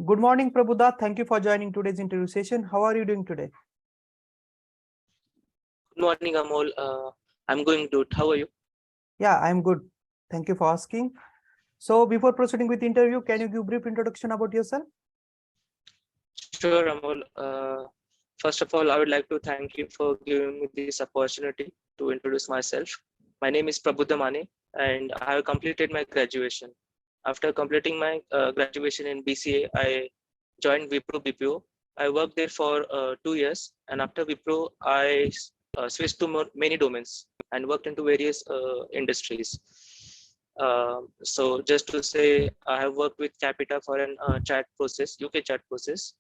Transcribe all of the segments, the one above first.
Good morning, Prabhu. Thank you for joining today's interview session. How are you doing today? Good morning, Amol. I'm going good. How are you? Yeah, I'm good. Thank you for asking. So before proceeding with the interview, can you give a brief introduction about yourself? Sure, Amol. First of all, I would like to thank you for giving me this opportunity to introduce myself. My name is Prabhu Pane, and I have completed my graduation. After completing my graduation in BCA, I joined Wipro BPO. I worked there for 2 years, and after Wipro, I switched to many domains and worked into various industries. So just to say, I have worked with Capita for an chat process, UK chat process,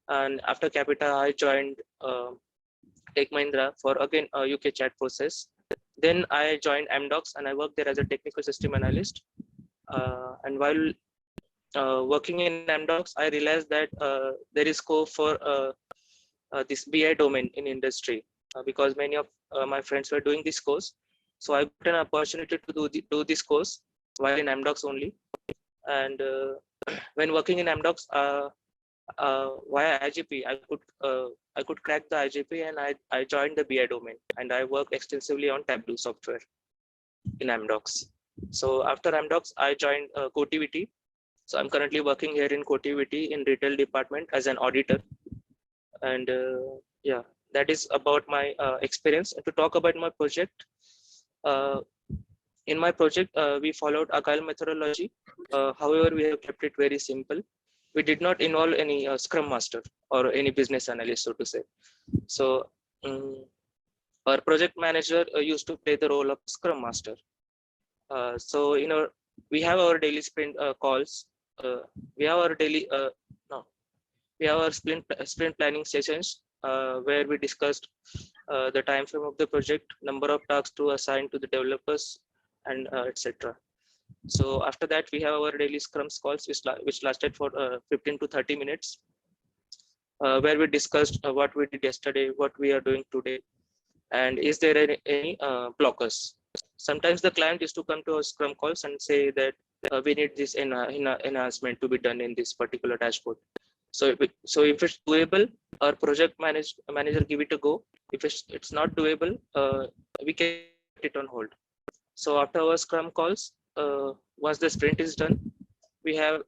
and after Capita, I joined Tech Mahindra for again a UK chat process. Then I joined Amdocs and I worked there as a technical system analyst. And while working in Amdocs, I realized that there is scope for this BI domain in industry because many of my friends were doing this course. So I got an opportunity to do this course while in Amdocs only. And when working in Amdocs, via IGP, I could crack the IGP and I joined the BI domain and I work extensively on Tableau software in Amdocs. So after Amdocs, I joined CoTVT. So I'm currently working here in CoTVT in retail department as an auditor. And yeah, that is about my experience. And to talk about my project, in my project, we followed Agile methodology. However, we have kept it very simple. We did not involve any Scrum Master or any business analyst, so to say. So our project manager used to play the role of Scrum Master. So we have our daily sprint calls. We have our daily we have our sprint planning sessions where we discussed the time frame of the project, number of tasks to assign to the developers, and etc. So after that, we have our daily scrums calls, which lasted for 15 to 30 minutes, where we discussed what we did yesterday, what we are doing today, and is there any blockers. Sometimes the client used to come to our scrum calls and say that we need this enhancement to be done in this particular dashboard. So if it's doable, our project manager give it a go. If it's not doable, we can put it on hold. So after our scrum calls, once the sprint is done, we have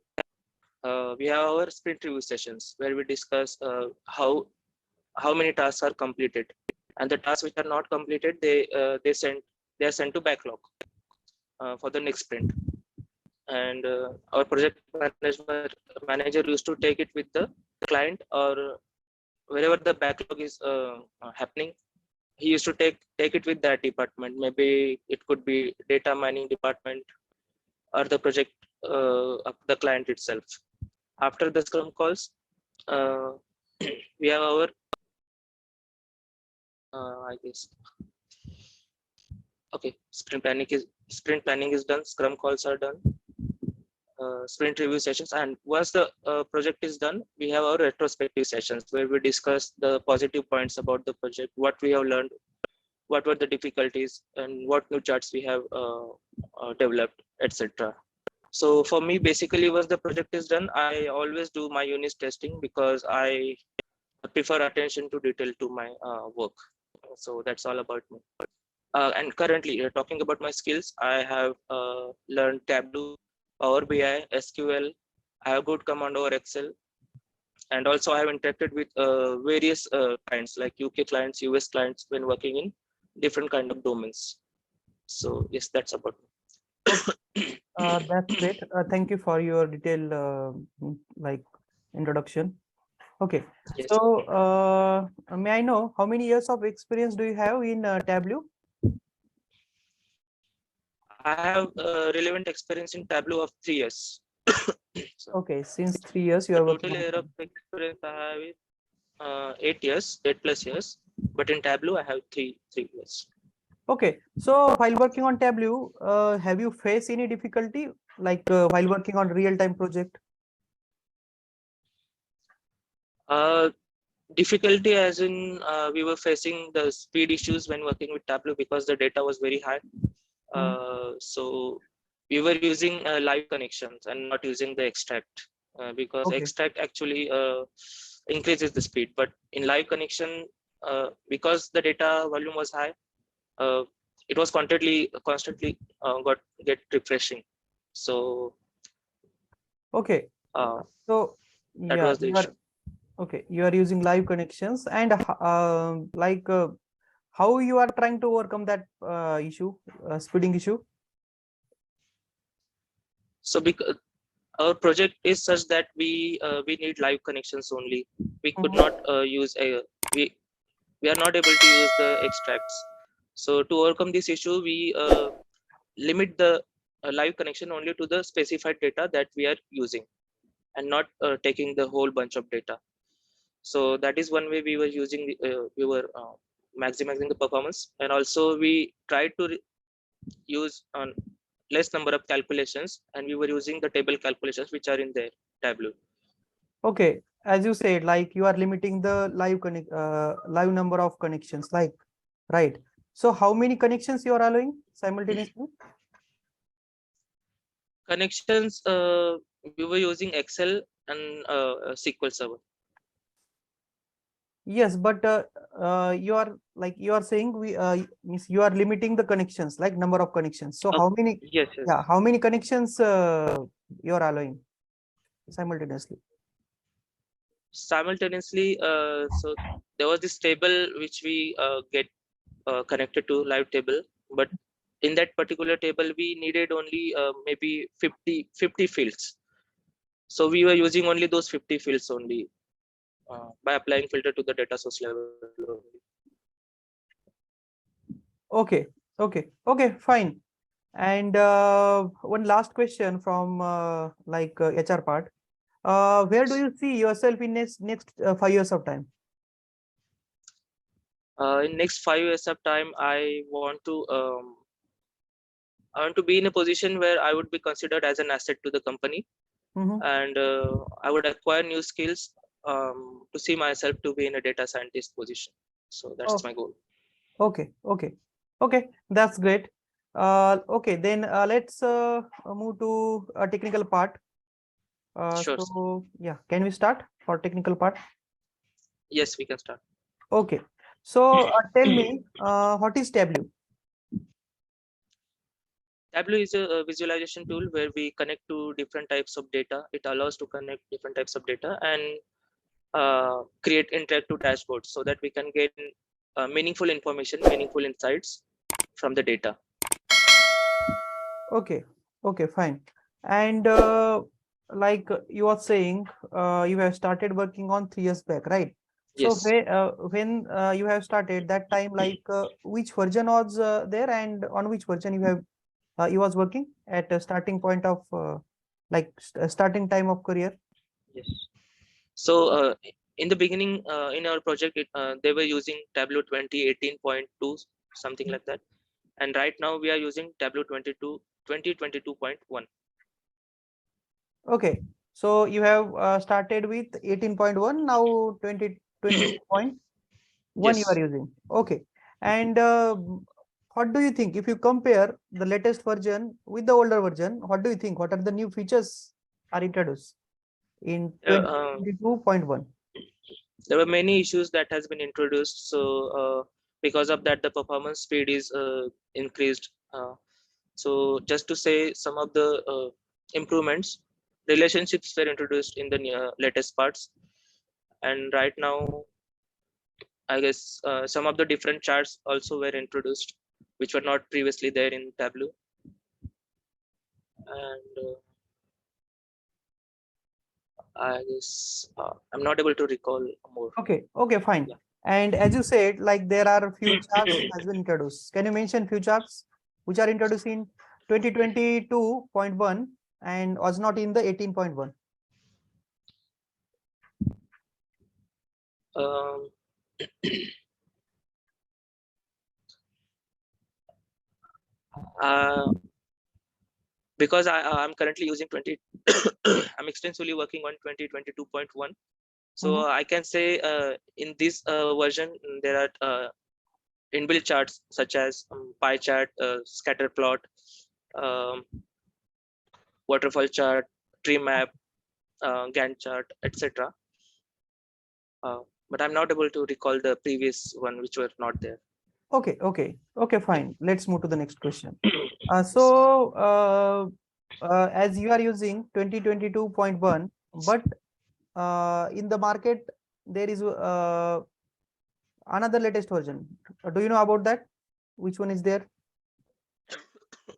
our sprint review sessions where we discuss how many tasks are completed, and the tasks which are not completed, they are sent to backlog for the next sprint. And our project manager used to take it with the client, or wherever the backlog is happening, he used to take it with that department. Maybe it could be data mining department or the project of the client itself. After the scrum calls, we have our I guess okay, sprint planning is done, scrum calls are done, sprint review sessions, and once the project is done, we have our retrospective sessions where we discuss the positive points about the project, what we have learned, what were the difficulties, and what new charts we have developed, etc. So for me, basically, once the project is done, I always do my unit testing because I prefer attention to detail to my work. So that's all about me. And currently, talking about my skills, I have learned Tableau, Power BI, SQL. I have good command over Excel, and also I have interacted with various clients like UK clients, US clients when working in different kind of domains. So yes, that's about me. That's great. Thank you for your detailed introduction. Okay, Yes. so may I know how many years of experience do you have in Tableau? I have relevant experience in Tableau of 3 years. Okay, since 3 years you are working total on year of experience I have is 8 years, 8+ years, but in Tableau I have three years. Okay, so while working on Tableau, have you faced any difficulty while working on real-time project? Difficulty as in we were facing the speed issues when working with Tableau because the data was very high. So we were using live connections and not using the extract. because Okay. extract actually increases the speed, but in live connection, because the data volume was high, it was constantly get refreshing. So Okay. So that yeah, was the you are issue. okay. You are using live connections, and how you are trying to overcome that issue, speeding issue? So because our project is such that we need live connections only. We could Mhm. not use a we are not able to use the extracts. So to overcome this issue, we limit the live connection only to the specified data that we are using, and not taking the whole bunch of data. So that is one way we were using we were maximizing the performance, and also we tried to use less number of calculations, and we were using the table calculations which are in the Tableau. Okay, as you said, like you are limiting the live number of connections, like, right? So how many connections you are allowing simultaneously? Connections, we were using Excel and SQL Server. Yes, but you are saying means you are limiting the connections, like number of connections. So Uh, how many? yes, yes. Yeah, how many connections you are allowing simultaneously? Simultaneously, so there was this table which we get connected to live table, but in that particular table we needed only maybe 50 fields. So we were using only those 50 fields only by applying filter to the data source level only. Okay, okay, fine. And one last question from HR part. Where do you see yourself in next 5 years of time? In next 5 years of time, I want to be in a position where I would be considered as an asset to the company, Mhm. and I would acquire new skills to see myself to be in a data scientist position. So that's Oh, my goal. okay, okay, that's great. Okay, then let's move to a technical part. Sure. So yeah, can we start for technical part? Yes, we can start. Okay, so tell me, what is Tableau? Tableau is a visualization tool where we connect to different types of data. It allows to connect different types of data and create interactive dashboards so that we can get meaningful information, meaningful insights from the data. Okay, okay, fine. And you are saying, you have started working on 3 years back, right? So Yes. when you have started that time, which version was there, and on which version you was working at a starting point of starting time of career? Yes. So in the beginning, in our project, they were using Tableau 2018.2, something like that. And right now we are using Tableau 2022.1. Okay, so you have started with 18.1, now 2022.1 you are Yes. using. Okay, and what do you think if you compare the latest version with the older version? What do you think? What are the new features are introduced in Uh, 2022.1? there were many issues that has been introduced. So because of that, the performance speed is increased. So just to say some of the improvements, relationships were introduced in the latest parts, and right now I guess some of the different charts also were introduced, which were not previously there in Tableau. And I guess I'm not able to recall more. Okay, okay, fine. Yeah. And as you said, like there are a few charts has been introduced. Can you mention few charts which are introduced in 2022.1 and was not in the 18.1? Um, uh, because I'm currently using 20, I'm extensively working on 2022.1. So Mhm. I can say in this version there are inbuilt charts such as pie chart, scatter plot, um, waterfall chart, tree map, Gantt chart, etc. But I'm not able to recall the previous one which were not there. Okay, fine. Let's move to the next question. Yes. As you are using 2022.1, but in the market there is another latest version. Do you know about that? Which one is there?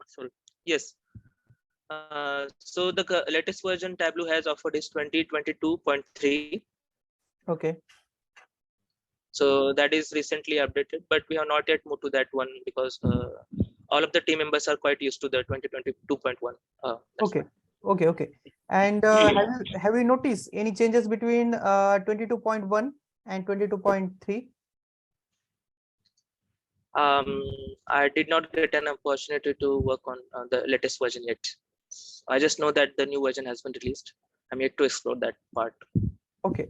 Sorry. Yes. So the latest version Tableau has offered is 2022.3. Okay. So that is recently updated, but we have not yet moved to that one because all of the team members are quite used to the 2022.1. Okay. Okay. And have you noticed any changes between 22.1 and 22.3? I did not get an opportunity to work on the latest version yet. I just know that the new version has been released. I'm yet to explore that part. Okay.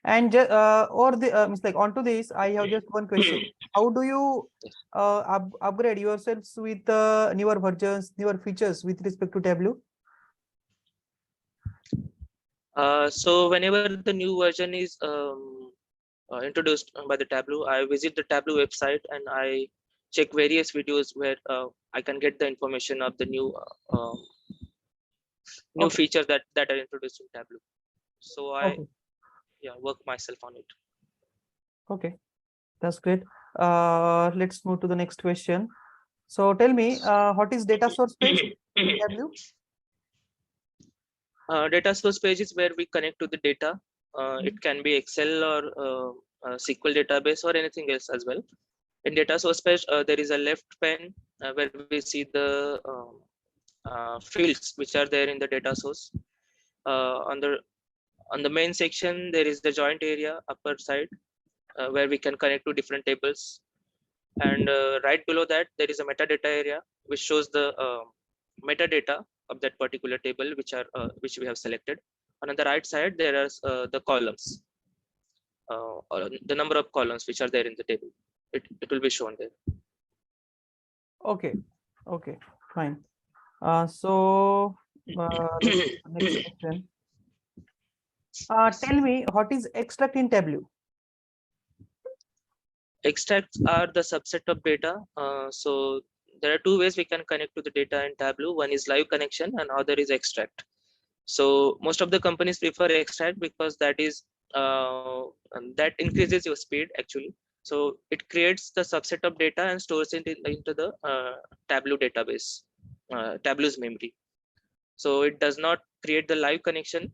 And means like onto this, I have just one question. How do you upgrade yourselves with newer versions, newer features with respect to Tableau? So whenever the new version is introduced by the Tableau, I visit the Tableau website and I check various videos where I can get the information of the new Okay. features that are introduced in Tableau. So I Okay. work myself on it. Okay, that's great. Let's move to the next question. So tell me, what is data source page in Tableau? Data source page is where we connect to the data. It can be Excel or SQL database or anything else as well. In data source page, there is a left pane where we see the fields which are there in the data source. On the main section, there is the joint area upper side where we can connect to different tables. And right below that, there is a metadata area which shows the metadata of that particular table which we have selected. And on the right side, there are the columns, the number of columns which are there in the table. It will be shown there. Okay, fine. So next question. Tell me, what is extract in Tableau? Extracts are the subset of data. So there are two ways we can connect to the data in Tableau. One is live connection and other is extract. So most of the companies prefer extract because that increases your speed actually. So it creates the subset of data and stores it into the Tableau database, Tableau's memory. So it does not create the live connection.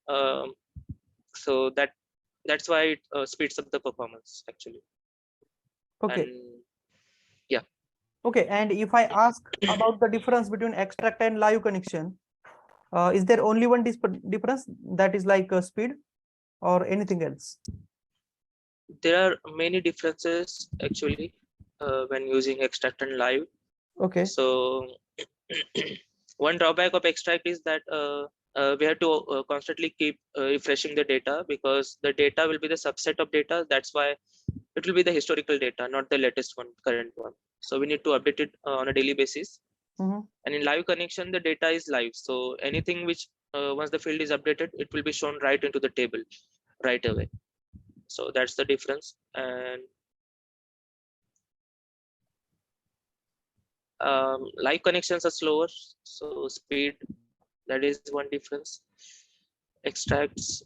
So that's why it speeds up the performance actually. Okay. And yeah. Okay, and if I ask about the difference between extract and live connection, is there only one difference, that is like speed, or anything else? There are many differences actually when using extract and live. Okay. So one drawback of extract is that we have to constantly keep refreshing the data because the data will be the subset of data. That's why it will be the historical data, not the latest one, current one. So we need to update it on a daily basis. Mm-hmm. And in live connection, the data is live. So anything which once the field is updated, it will be shown right into the table right away. So that's the difference. And live connections are slower, so speed, that is one difference. Extracts.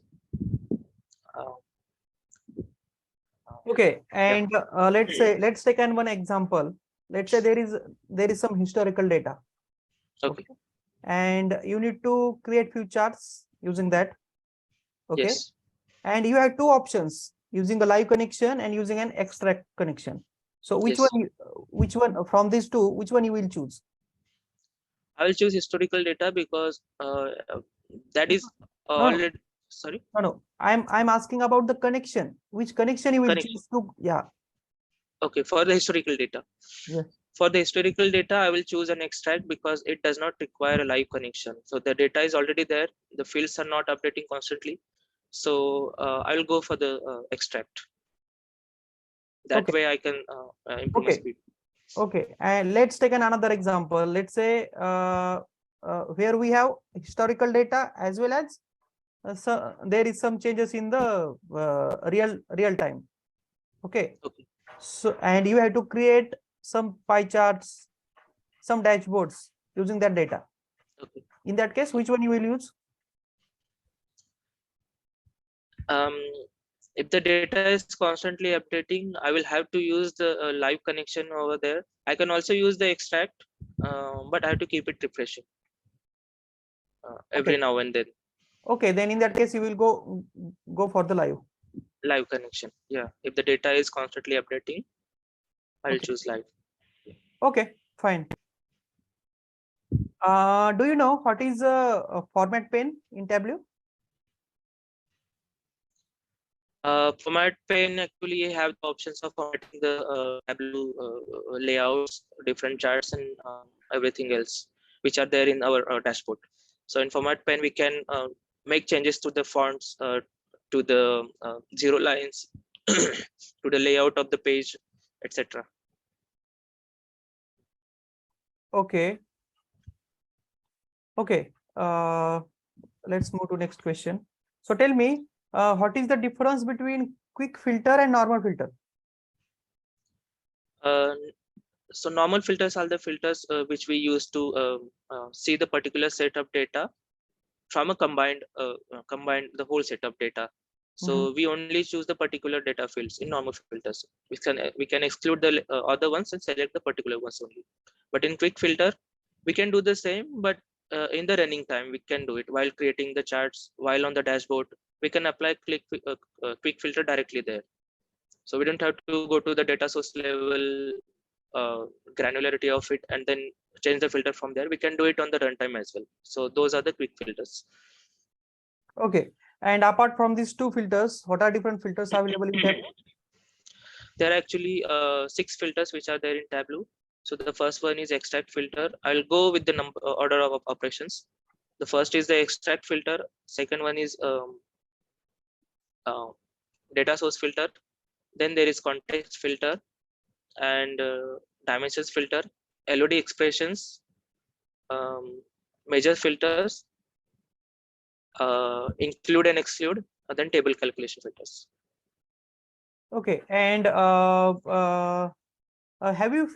Okay, and let's take one example. Let's say there is some historical data. Okay. And you need to create few charts using that. Okay. Yes. And you have two options, using a live connection and using an extract connection. So which one from these two, which one you will choose? I will choose historical data because that is already. Sorry. No. I'm asking about the connection. Which connection you will choose to? Yeah. Okay, for the historical data. Yes. For the historical data, I will choose an extract because it does not require a live connection. So the data is already there. The fields are not updating constantly. So I will go for the extract. That way I can improve my speed. Okay, and let's take another example. Let's say where we have historical data as well as so there is some changes in the real time. Okay. Okay. So and you have to create some pie charts, some dashboards using that data. Okay. In that case, which one you will use? If the data is constantly updating, I will have to use the live connection over there. I can also use the extract, but I have to keep it refreshing every Okay. now and then. Okay, then in that case, you will go for the live. Live connection. Yeah. If the data is constantly updating, I'll Okay. choose live. Okay, fine. Do you know what is a format pane in Tableau? Format pane actually have the options of formatting the Tableau layouts, different charts, and everything else which are there in our dashboard. So in format pane, we can make changes to the fonts, to the zero lines, to the layout of the page, etc. Okay. Okay. Let's move to next question. So tell me, what is the difference between quick filter and normal filter? So normal filters are the filters which we use to see the particular set of data from a combined the whole set of data. So we only choose the particular data fields in normal filters. We can exclude the other ones and select the particular ones only. But in quick filter, we can do the same, but in the running time we can do it while creating the charts, while on the dashboard we can apply quick filter directly there. So we don't have to go to the data source level granularity of it and then change the filter from there. We can do it on the runtime as well. So those are the quick filters. Okay. And apart from these two filters, what are different filters available in Tableau? There are actually 6 filters which are there in Tableau. So the first one is extract filter. I'll go with the order of operations. The first is the extract filter. Second one is data source filter. Then there is context filter and dimensions filter, LOD expressions, measure filters, include and exclude, and then table calculation filters. Okay. And have you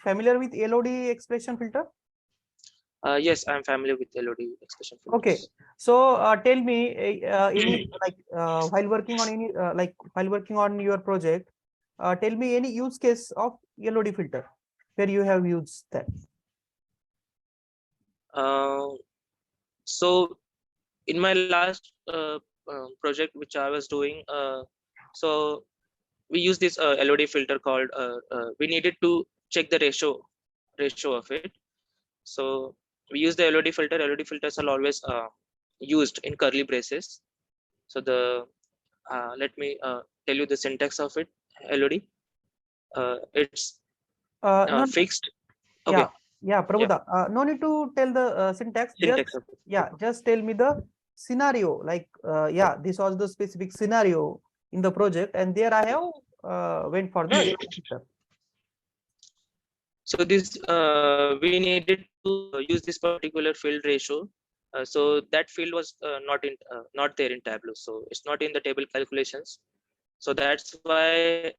familiar with LOD expression filter? Yes, I'm familiar with LOD expression filters. Okay. So tell me any like while working on any while working on your project, tell me any use case of LOD filter where you have used that. So in my last project which I was doing, so we use this LOD filter called we needed to check the ratio of it. So we use the LOD filter. LOD filters are always used in curly braces. So the let me tell you the syntax of it. LOD, it's No, fixed. yeah, Okay. Prabhu, no need to tell the syntax. Syntax Just of it. just tell me the scenario. Like this was the specific scenario in the project, and there I have went for the LOD filter. So this we needed to use this particular field ratio. So that field was not there in Tableau. So it's not in the table calculations. So that's why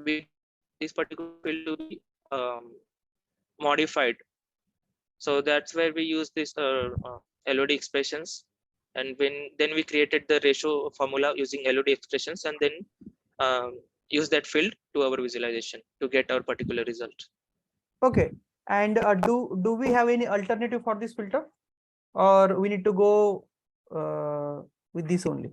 we this particular field to be modified. So that's where we use this LOD expressions, and then we created the ratio formula using LOD expressions, and then use that field to our visualization to get our particular result. Okay. And do we have any alternative for this filter, or we need to go with this only?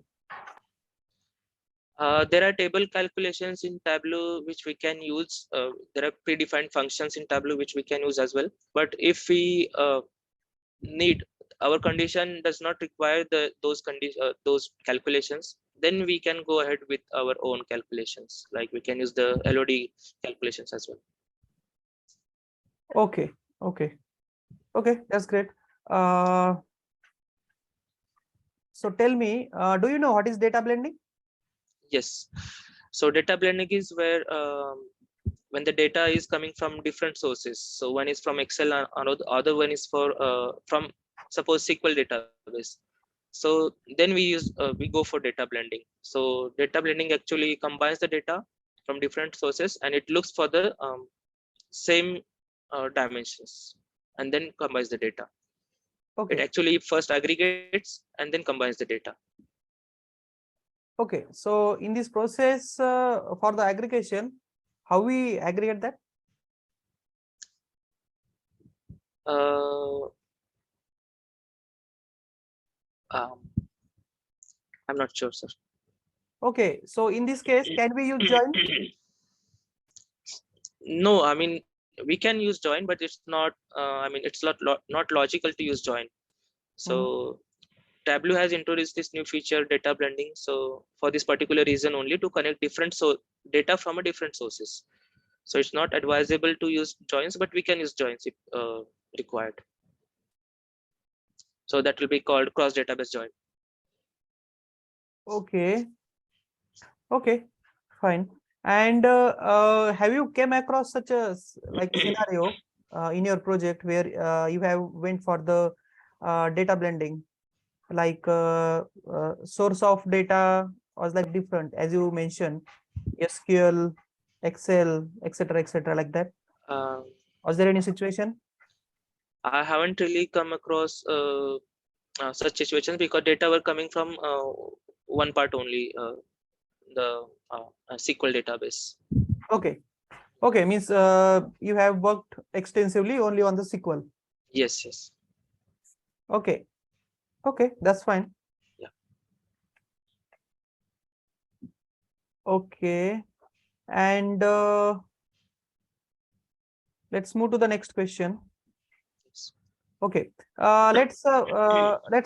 There are table calculations in Tableau which we can use. There are predefined functions in Tableau which we can use as well. But if we need our condition does not require those calculations, then we can go ahead with our own calculations. Like we can use the LOD calculations as well. Okay. Okay. Okay. That's great. So tell me, do you know what is data blending? Yes. So data blending is where when the data is coming from different sources. So one is from Excel, and other one is from suppose SQL database. So then we go for data blending. So data blending actually combines the data from different sources and it looks for the same dimensions and then combines the data. It Okay. actually first aggregates and then combines the data. Okay. So in this process, for the aggregation, how we aggregate that? Uh, um, I'm not sure, sir. Okay. So in this case, can we use join? No, I mean we can use join, but it's not. I mean it's not logical to use join. Mhm. So Tableau has introduced this new feature, data blending. So for this particular reason only, to connect different data from a different sources. So it's not advisable to use joins, but we can use joins if required. So that will be called cross database join. Okay. Okay. Fine. And have you came across such a like scenario in your project where you have went for the data blending, like source of data was like different as you mentioned, SQL, Excel, etc., like that. Uh, Was there any situation? I haven't really come across such situations because data were coming from one part only, the SQL database. Okay. Okay. Means you have worked extensively only on the SQL. Yes, yes. Okay. Okay. That's fine. Yeah. Okay. And let's move to the next question. Yes. Okay. Let's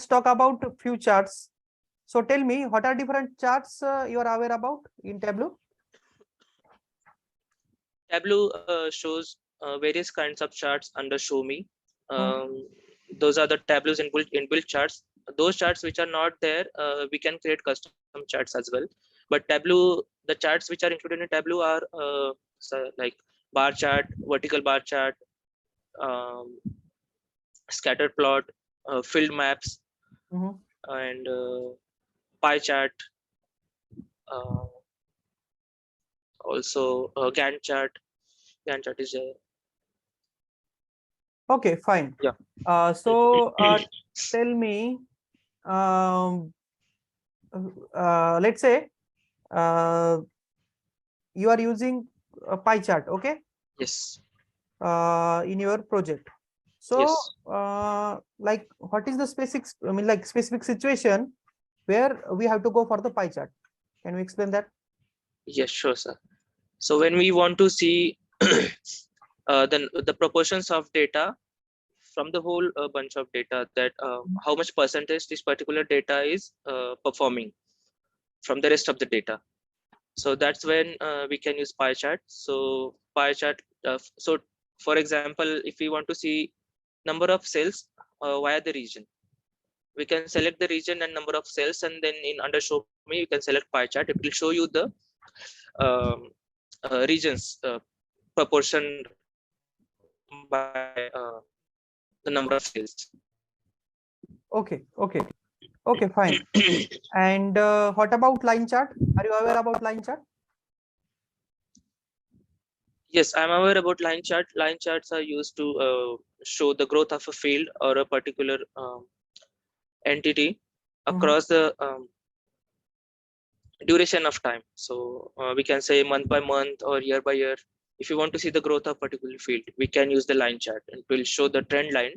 talk about few charts. So tell me, what are different charts you are aware about in Tableau? Tableau shows various kinds of charts under Show Me. Mhm. Um, those are the Tableau's inbuilt charts. Those charts which are not there, we can create custom charts as well. But Tableau, the charts which are included in Tableau are like bar chart, vertical bar chart, um, scatter plot, field maps, Mhm. and pie chart, uh, also Gantt chart. Gantt chart is a Okay, fine. yeah. So tell me, um, let's say uh, you are using a pie chart, okay, Yes, in your project. So, yes, like, what is the specific, I mean, like specific situation where we have to go for the pie chart? Can we explain that? yes, sure, sir. So when we want to see the proportions of data from the whole bunch of data, that how much percentage this particular data is performing from the rest of the data. So that's when we can use pie chart. So pie chart. So for example, if we want to see number of cells via the region, we can select the region and number of cells, and then in under Show Me, you can select pie chart. It will show you the um, regions proportion by the number of cells. Okay, okay, okay, fine. And what about line chart? Are you aware about line chart? Yes, I'm aware about line chart. Line charts are used to show the growth of a field or a particular entity Mhm. across the duration of time. So we can say month by month or year by year. If you want to see the growth of particular field, we can use the line chart and it will show the trend line,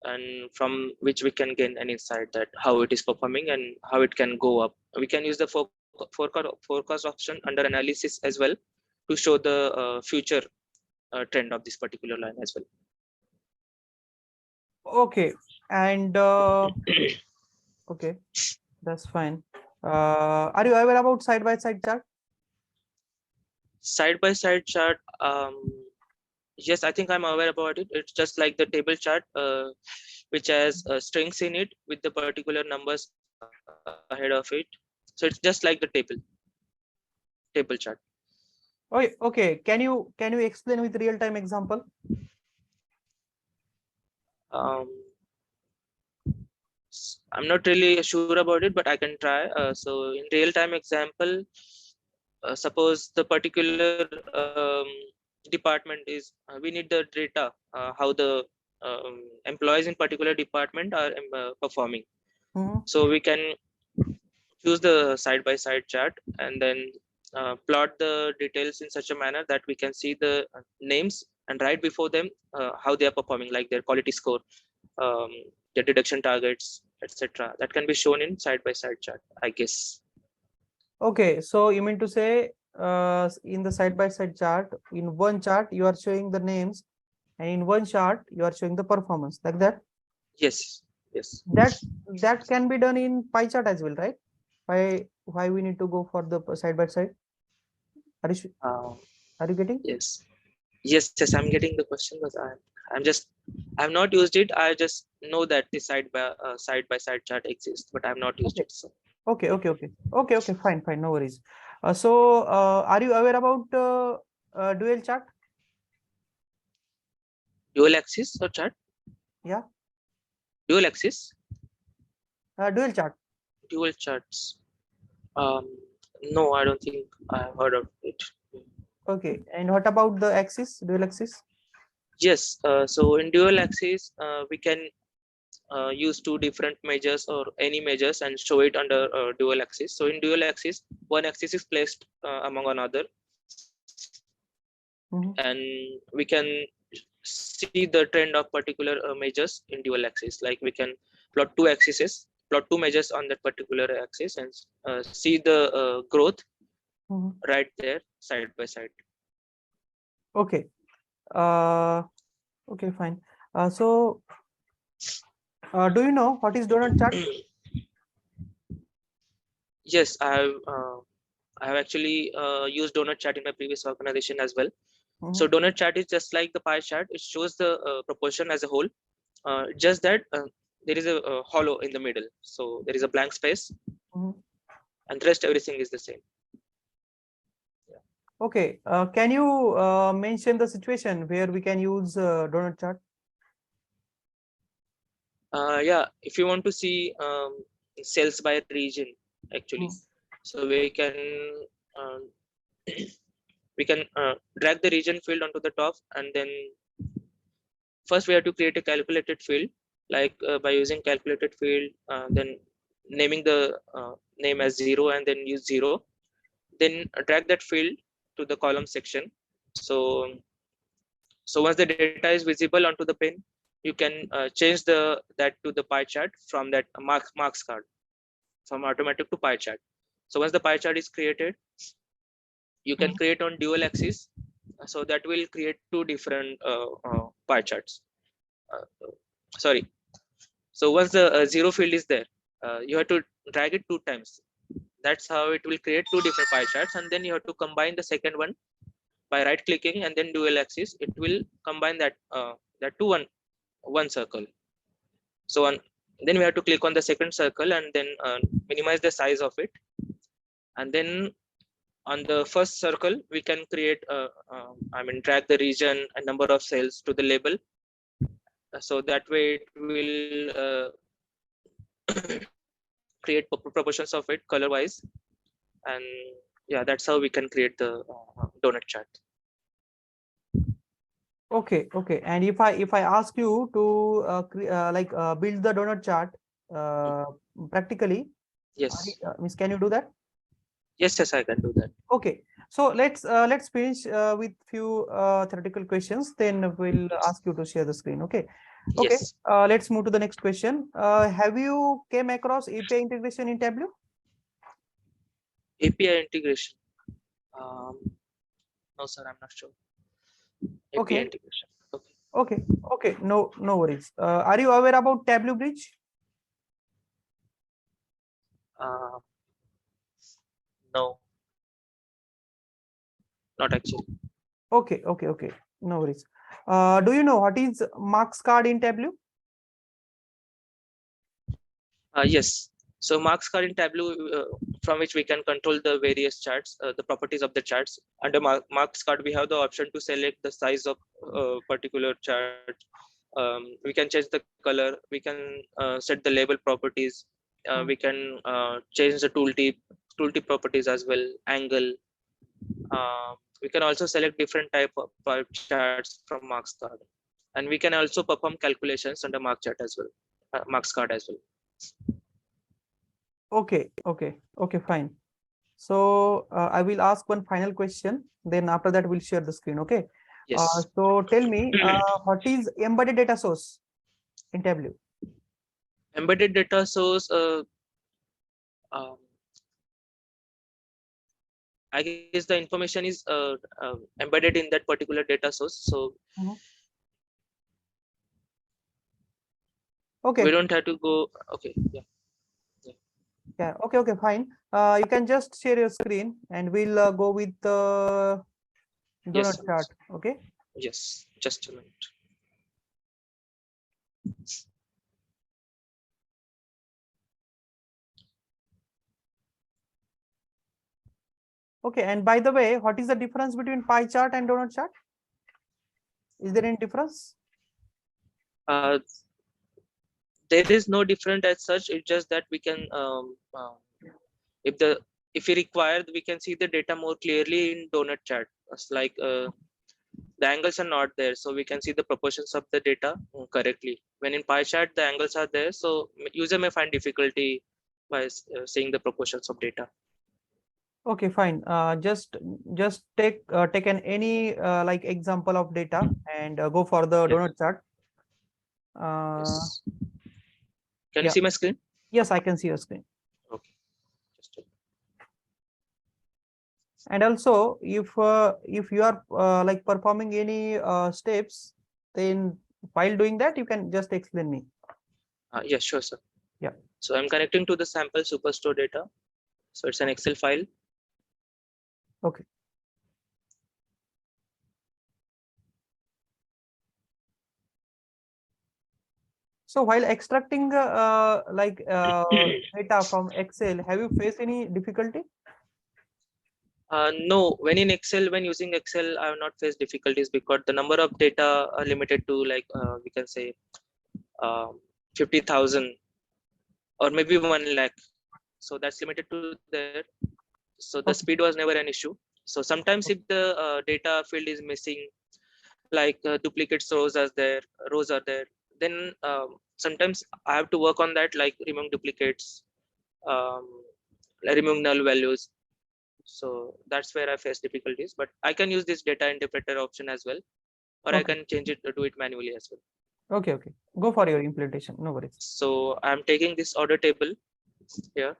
and from which we can gain an insight that how it is performing and how it can go up. We can use the forecast option under analysis as well to show the future trend of this particular line as well. Okay, and okay, that's fine. Are you aware about side by side chart? Side by side chart, yes, I think I'm aware about it. It's just like the table chart, which has strings in it with the particular numbers ahead of it. So it's just like the table chart. Oh, okay. Can you explain with real time example? Um, I'm not really sure about it, but I can try. So in real-time example, suppose the particular department is, we need the data, how the employees in particular department are performing. Mhm. So we can choose the side-by-side chart and then plot the details in such a manner that we can see the names and right before them how they are performing, like their quality score, um, their deduction targets, etc. That can be shown in side-by-side chart, I guess. Okay, so you mean to say in the side-by-side chart, in one chart you are showing the names, and in one chart you are showing the performance, like that. Yes, yes. That can be done in pie chart as well, right? Why we need to go for the side-by-side? Are you Uh, are you getting? yes, yes, I'm getting the question, but I've not used it. I just know that the side-by-side chart exists, but I've not used Okay, it. So okay, fine, no worries. So are you aware about dual chart? dual axis or chart? Yeah, Dual axis, dual chart. dual charts. Um, no, I don't think I've heard of it. Okay, and what about the axis, dual axis? Yes, so in dual axis, we can use two different measures or any measures and show it under dual axis. So in dual axis, one axis is placed among another, Mhm. and we can see the trend of particular measures in dual axis. Like we can plot plot two measures on that particular axis and see the growth Mhm. right there side by side. Okay. Uh, okay, fine. So do you know what is donut chart? Yes, I have actually used donut chart in my previous organization as well. So Mhm. donut chart is just like the pie chart. It shows the proportion as a whole. Just that there is a hollow in the middle. So there is a blank space, Mhm. and the rest everything is the same. Okay. Can you mention the situation where we can use donut chart? Yeah, if you want to see sales by region, actually, Mhm. so uh, we can drag the region field onto the top, and then first we have to create a calculated field, like by using calculated field, then naming the name as 0 and then use 0, then drag that field to the column section. So so once the data is visible onto the pane, you can change that to the pie chart from that marks card, from automatic to pie chart. So once the pie chart is created, you can Mhm. create on dual axis, so that will create two different pie charts. uh, Sorry. So once the 0 field is there, you have to drag it two times. That's how it will create two different pie charts, and then you have to combine the second one by right clicking and then dual axis. It will combine that to one circle. So then we have to click on the second circle and then minimize the size of it, and then on the first circle we can create I mean drag the region and number of cells to the label. So that way it will create proportions of it color wise, and yeah, that's how we can create the donut chart. Okay. And if I ask you to build the donut chart uh, practically, Yes, means can you do that? yes, I can do that. Okay. So let's finish with few theoretical questions. Then we'll Yes, ask you to share the screen. Okay. Okay. yes. Let's move to the next question. Have you came across API integration in Tableau? API integration. um, no sir, I'm not sure. API Okay. integration. Okay. Okay. No worries. Are you aware about Tableau Bridge? uh, no, not actually. Okay. No worries. Do you know what is marks card in Tableau? Yes. So marks card in Tableau, from which we can control the various charts, the properties of the charts. Under marks card, we have the option to select the size of particular chart, We can change the color, we can set the label properties, we can change the tooltip properties as well, angle. We can also select different type of pie charts from marks card, and we can also perform calculations under mark chart as well, marks card as well. Okay, fine. So I will ask one final question. Then after that, we'll share the screen. Okay. Yes. So tell me, what is embedded data source in Tableau? Embedded data source. I guess the information is embedded in that particular data source. So okay. We don't have to go. Okay. Yeah. Okay. Fine. You can just share your screen, and we'll go with the donut chart. Okay. Yes. Just a minute. Okay. And by the way, what is the difference between pie chart and donut chart? Is there any difference? There is no difference as such. It's just that we can, if we require, we can see the data more clearly in donut chart. It's like the angles are not there, so we can see the proportions of the data correctly. When in pie chart, the angles are there, so user may find difficulty by seeing the proportions of data. Okay, fine. Just take any like example of data and go for the donut chart. Yes. Can you see my screen? Yes, I can see your screen. Okay. And also, if you are like performing any steps, then while doing that, you can just explain me. Yes, sure, sir. Yeah. So I'm connecting to the sample superstore data. So it's an Excel file. Okay. So while extracting data from Excel, have you faced any difficulty? No, when using Excel, I have not faced difficulties because the number of data are limited to like we can say 50,000 or maybe 1 lakh. So that's limited to there. So the speed was never an issue. So sometimes if the data field is missing, like duplicate rows are there, then sometimes I have to work on that, like removing duplicates, removing null values. So that's where I face difficulties, but I can use this data interpreter option as well, or I can change it to do it manually as well. Okay. Go for your implementation. No worries. So I'm taking this order table here.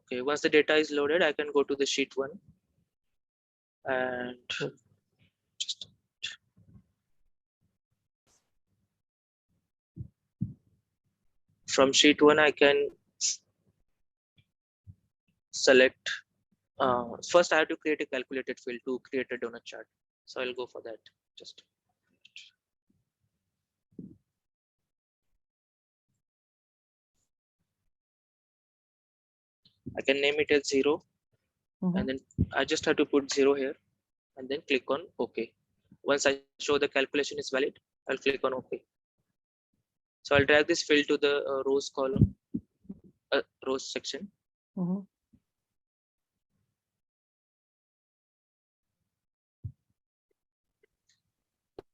Okay, once the data is loaded, I can go to the sheet 1 and just from sheet 1 I can select first I have to create a calculated field to create a donut chart, so I'll go for that. Just I can name it as 0 and then I just have to put 0 here and then click on OK. Once I show the calculation is valid, I'll click on OK. So I'll drag this field to the rows column, rows section.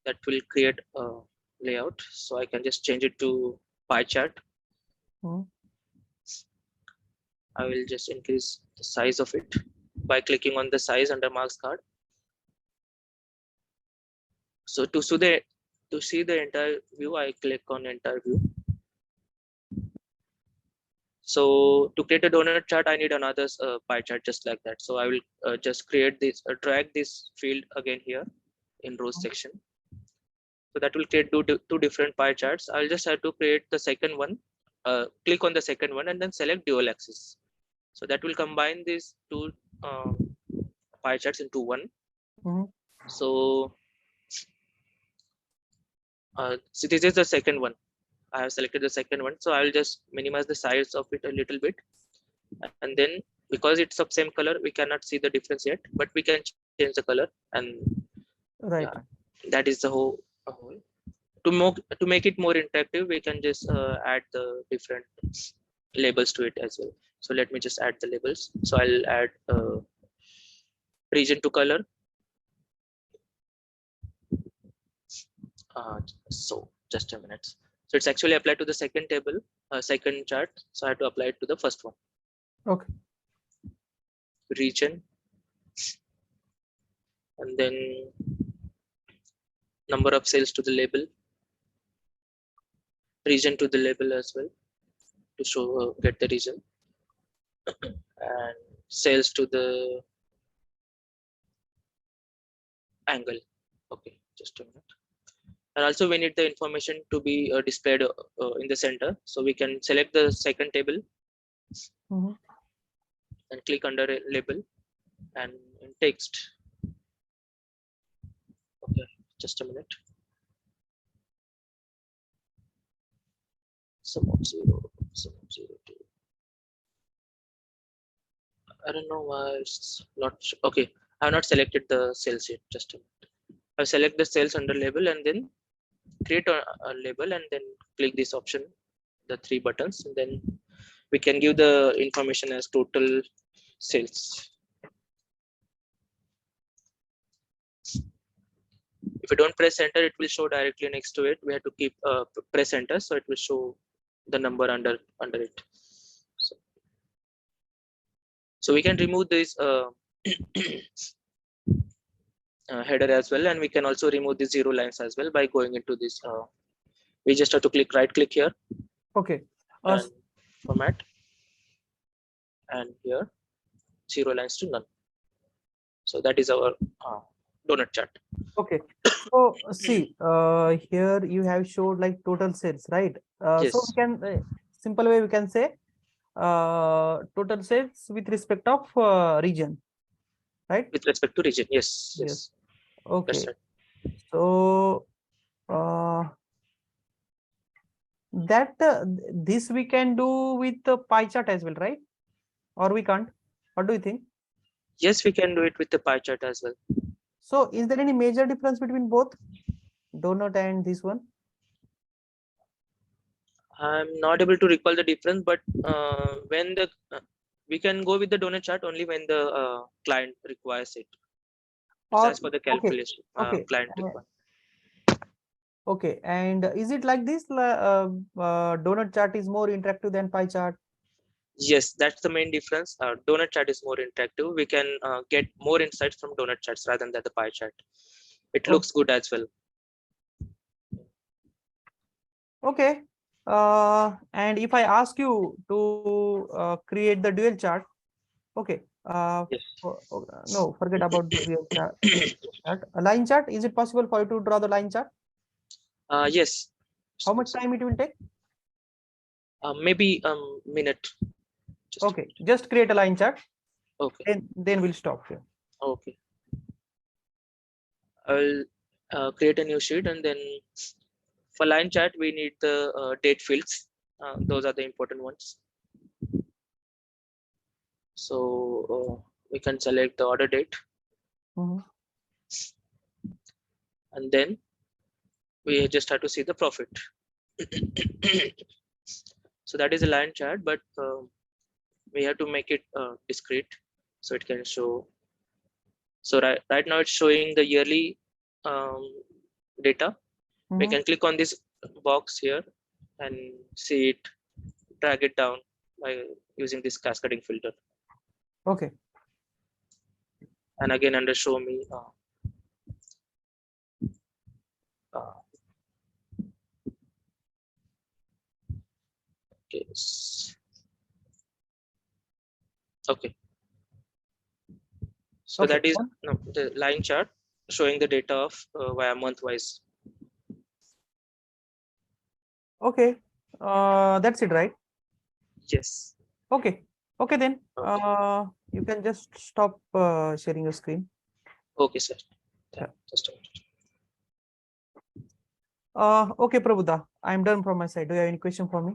That will create a layout. So I can just change it to pie chart. I will just increase the size of it by clicking on the size under marks card. So to see the entire view, I click on entire view. So to create a donut chart, I need another pie chart just like that. So I will just create this, drag this field again here in rows section. So that will create two different pie charts. I'll just have to create the second one, click on the second one and then select dual axis. So that will combine these two pie charts into one. So So this is the second one. I have selected the second one, so I will just minimize the size of it a little bit, and then because it's of same color, we cannot see the difference yet, but we can change the color, and Right. yeah, that is the whole. To make it more interactive, we can just add the different labels to it as well. So let me just add the labels. So I'll add region to color. So just a minute. So it's actually applied to the second table, second chart. So I have to apply it to the first one. Okay. Region, and then number of sales to the label, region to the label as well to show get the region, and sales to the angle. Okay, just a minute. And also we need the information to be displayed in the center. So we can select the second table and click under a label and in text. Okay, just a minute. Sum of 0, sum of 0 2. I don't know why it's not okay. I have not selected the cells yet. Just a minute. I'll select the cells under label and then create a label and then click this option, the 3 buttons, and then we can give the information as total sales. If you don't press enter, it will show directly next to it. We have to keep press enter, so it will show the number under it. So we can remove this header as well, and we can also remove the 0 lines as well by going into this. We just have to right click here. Okay. And format, and here 0 lines to none. So that is our donut chart. Okay. So see, here you have showed like total sales, right? Yes. So we can simple way we can say total sales with respect of region, right? With respect to region, yes. Okay. Right. So that this we can do with the pie chart as well, right? Or we can't? What do you think? Yes, we can do it with the pie chart as well. So is there any major difference between both donut and this one? I'm not able to recall the difference, but when the we can go with the donut chart only when the client requires it. Or, as for the calculation, okay. client requires. Okay, and is it like this? Donut chart is more interactive than pie chart. Yes, that's the main difference. Donut chart is more interactive. We can get more insights from donut charts rather than the pie chart. It looks good as well. Okay. And if I ask you to create the dual chart, okay. Yes. No, forget about the dual chart. A line chart, is it possible for you to draw the line chart? Yes. How much time it will take? Maybe a minute. Okay, just create a line chart. Okay. Then we'll stop here. Okay. I'll create a new sheet, and then for line chart we need the date fields. Those are the important ones. So we can select the order date. And then we just have to see the profit. So that is a line chart, but we have to make it discrete so it can show. So right now it's showing the yearly data. We can click on this box here and see it, drag it down by using this cascading filter. Okay. And again under show me. Okay. So that is the line chart showing the data of via month wise. Okay. That's it, right? Yes. Okay. Okay, then you can just stop sharing your screen. Okay, sir. Yeah. Just a minute. Okay, Prabhuda, I'm done from my side. Do you have any question for me?